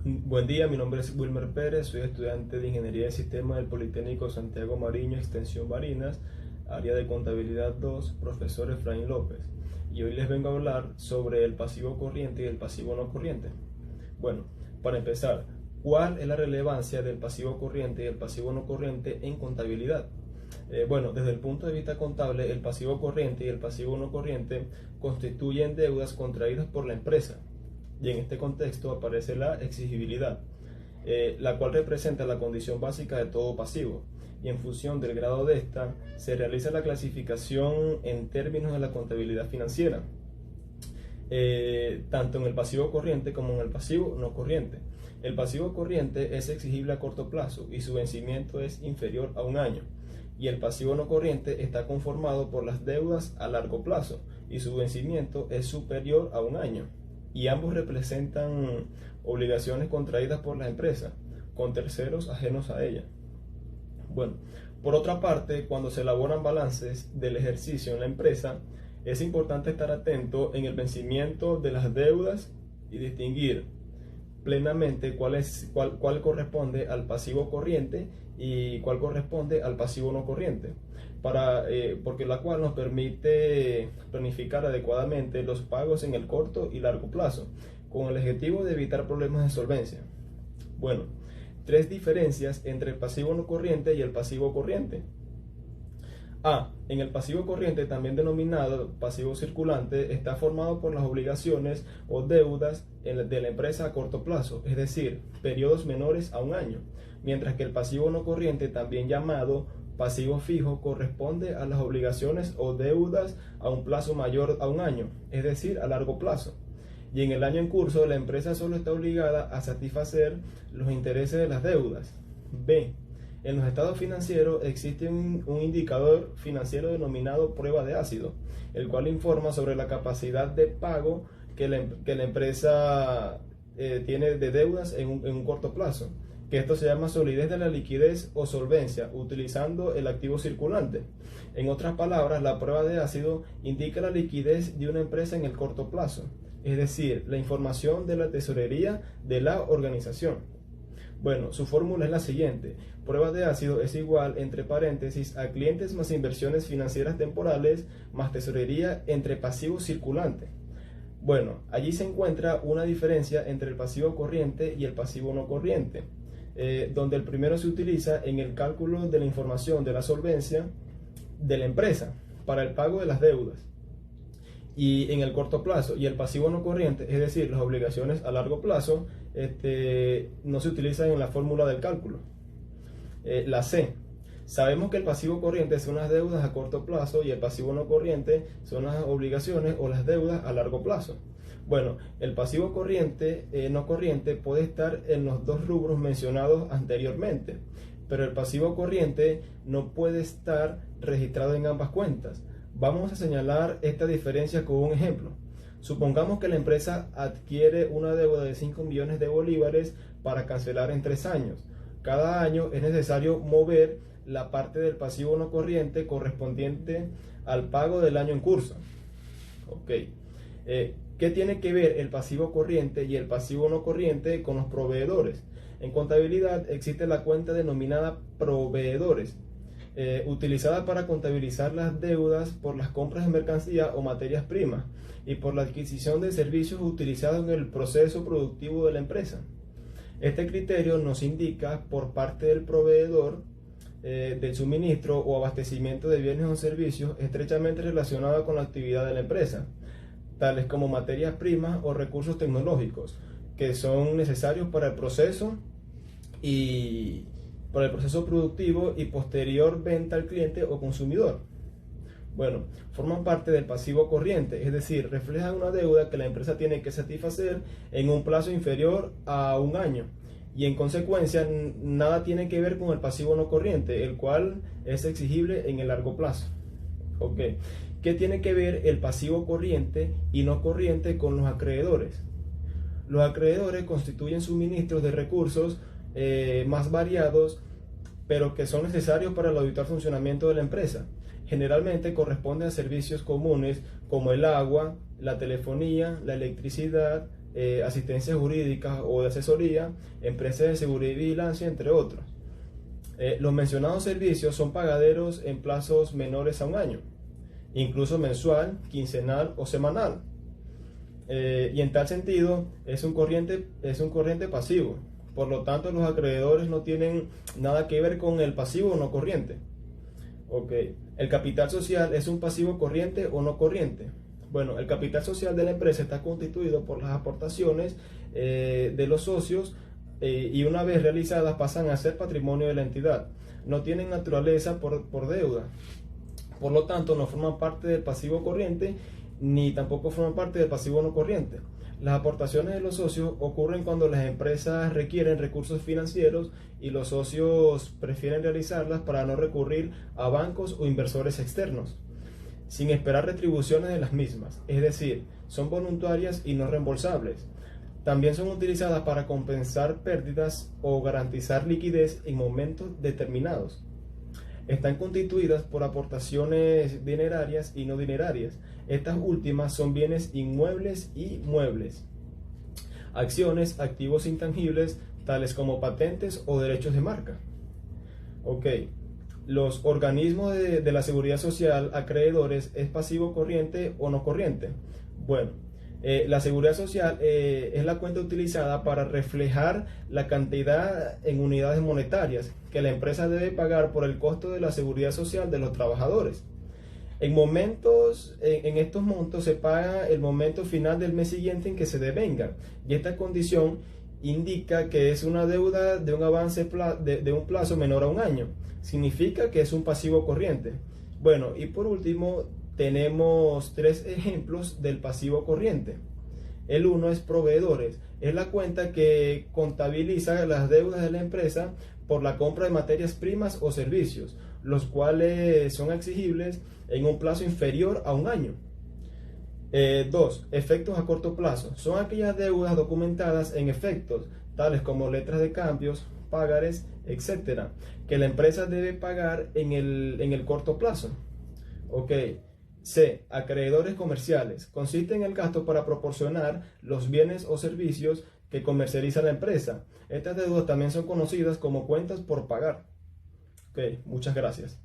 Buen día, mi nombre es Wilmer Pérez, soy estudiante de Ingeniería de Sistemas del Politécnico Santiago Mariño, Extensión Barinas, área de Contabilidad 2, profesor Efraín López. Y hoy les vengo a hablar sobre el pasivo corriente y el pasivo no corriente. Bueno, para empezar, ¿cuál es la relevancia del pasivo corriente y el pasivo no corriente en contabilidad? Bueno, desde el punto de vista contable, el pasivo corriente y el pasivo no corriente constituyen deudas contraídas por la empresa. Y en este contexto aparece la exigibilidad, la cual representa la condición básica de todo pasivo, y en función del grado de esta se realiza la clasificación en términos de la contabilidad financiera, tanto en el pasivo corriente como en el pasivo no corriente. El pasivo corriente es exigible a corto plazo y su vencimiento es inferior a un año, y el pasivo no corriente está conformado por las deudas a largo plazo y su vencimiento es superior a un año, y ambos representan obligaciones contraídas por la empresa con terceros ajenos a ella. Bueno, por otra parte, cuando se elaboran balances del ejercicio en la empresa, es importante estar atento en el vencimiento de las deudas y distinguir plenamente cuál corresponde al pasivo corriente y cuál corresponde al pasivo no corriente, porque la cual nos permite planificar adecuadamente los pagos en el corto y largo plazo, con el objetivo de evitar problemas de solvencia. Bueno, tres diferencias entre el pasivo no corriente y el pasivo corriente. En el pasivo corriente, también denominado pasivo circulante, está formado por las obligaciones o deudas de la empresa a corto plazo, es decir, periodos menores a un año, mientras que el pasivo no corriente, también llamado pasivo fijo, corresponde a las obligaciones o deudas a un plazo mayor a un año, es decir, a largo plazo. Y en el año en curso, la empresa solo está obligada a satisfacer los intereses de las deudas. En los estados financieros existe un indicador financiero denominado prueba de ácido, el cual informa sobre la capacidad de pago que la empresa tiene de deudas en un corto plazo, que esto se llama solidez de la liquidez o solvencia, utilizando el activo circulante. En otras palabras, la prueba de ácido indica la liquidez de una empresa en el corto plazo, es decir, la información de la tesorería de la organización. Bueno, su fórmula es la siguiente: prueba de ácido es igual, entre paréntesis, a clientes más inversiones financieras temporales más tesorería entre pasivo circulante. Bueno, allí se encuentra una diferencia entre el pasivo corriente y el pasivo no corriente, donde el primero se utiliza en el cálculo de la información de la solvencia de la empresa para el pago de las deudas y en el corto plazo, y el pasivo no corriente, es decir, las obligaciones a largo plazo, no se utilizan en la fórmula del cálculo. La C. Sabemos que el pasivo corriente son las deudas a corto plazo y el pasivo no corriente son las obligaciones o las deudas a largo plazo. Bueno, el pasivo corriente, no corriente puede estar en los dos rubros mencionados anteriormente, pero el pasivo corriente no puede estar registrado en ambas cuentas. Vamos a señalar esta diferencia con un ejemplo. Supongamos que la empresa adquiere una deuda de 5 millones de bolívares para cancelar en 3 años. Cada año es necesario mover la parte del pasivo no corriente correspondiente al pago del año en curso. ¿Qué tiene que ver el pasivo corriente y el pasivo no corriente con los proveedores? En contabilidad existe la cuenta denominada proveedores, utilizada para contabilizar las deudas por las compras de mercancía o materias primas y por la adquisición de servicios utilizados en el proceso productivo de la empresa. Este criterio nos indica por parte del proveedor del suministro o abastecimiento de bienes o servicios estrechamente relacionados con la actividad de la empresa, tales como materias primas o recursos tecnológicos que son necesarios para el proceso productivo y posterior venta al cliente o consumidor. Bueno, forman parte del pasivo corriente, es decir, reflejan una deuda que la empresa tiene que satisfacer en un plazo inferior a un año, y en consecuencia nada tiene que ver con el pasivo no corriente, el cual es exigible en el largo plazo. ¿Qué tiene que ver el pasivo corriente y no corriente con los acreedores? Los acreedores constituyen suministros de recursos más variados, pero que son necesarios para el habitual funcionamiento de la empresa. Generalmente corresponden a servicios comunes como el agua, la telefonía, la electricidad, asistencia jurídica o de asesoría, empresas de seguridad y vigilancia, entre otros. Los mencionados servicios son pagaderos en plazos menores a un año, incluso mensual, quincenal o semanal. Y en tal sentido es un corriente pasivo. Por lo tanto, los acreedores no tienen nada que ver con el pasivo o no corriente. Okay. ¿El capital social es un pasivo corriente o no corriente? Bueno, el capital social de la empresa está constituido por las aportaciones de los socios y una vez realizadas pasan a ser patrimonio de la entidad. No tienen naturaleza por deuda. Por lo tanto, no forman parte del pasivo corriente ni tampoco forman parte del pasivo no corriente. Las aportaciones de los socios ocurren cuando las empresas requieren recursos financieros y los socios prefieren realizarlas para no recurrir a bancos o inversores externos, sin esperar retribuciones de las mismas, es decir, son voluntarias y no reembolsables. También son utilizadas para compensar pérdidas o garantizar liquidez en momentos determinados. Están constituidas por aportaciones dinerarias y no dinerarias. Estas últimas son bienes inmuebles y muebles, acciones, activos intangibles, tales como patentes o derechos de marca. Ok, los organismos de la seguridad social, acreedores, ¿es pasivo corriente o no corriente? Bueno, la seguridad social es la cuenta utilizada para reflejar la cantidad en unidades monetarias que la empresa debe pagar por el costo de la seguridad social de los trabajadores. En estos montos se paga el momento final del mes siguiente en que se devenga, y esta condición indica que es una deuda de un avance de un plazo menor a un año. Significa que es un pasivo corriente. Bueno, y por último tenemos tres ejemplos del pasivo corriente. El uno es proveedores. Es la cuenta que contabiliza las deudas de la empresa por la compra de materias primas o servicios, los cuales son exigibles en un plazo inferior a un año. 2. Efectos a corto plazo. Son aquellas deudas documentadas en efectos, tales como letras de cambios, pagares, etc., que la empresa debe pagar en el corto plazo. Ok. C. Acreedores comerciales. Consiste en el gasto para proporcionar los bienes o servicios que comercializa la empresa. Estas deudas también son conocidas como cuentas por pagar. Ok, muchas gracias.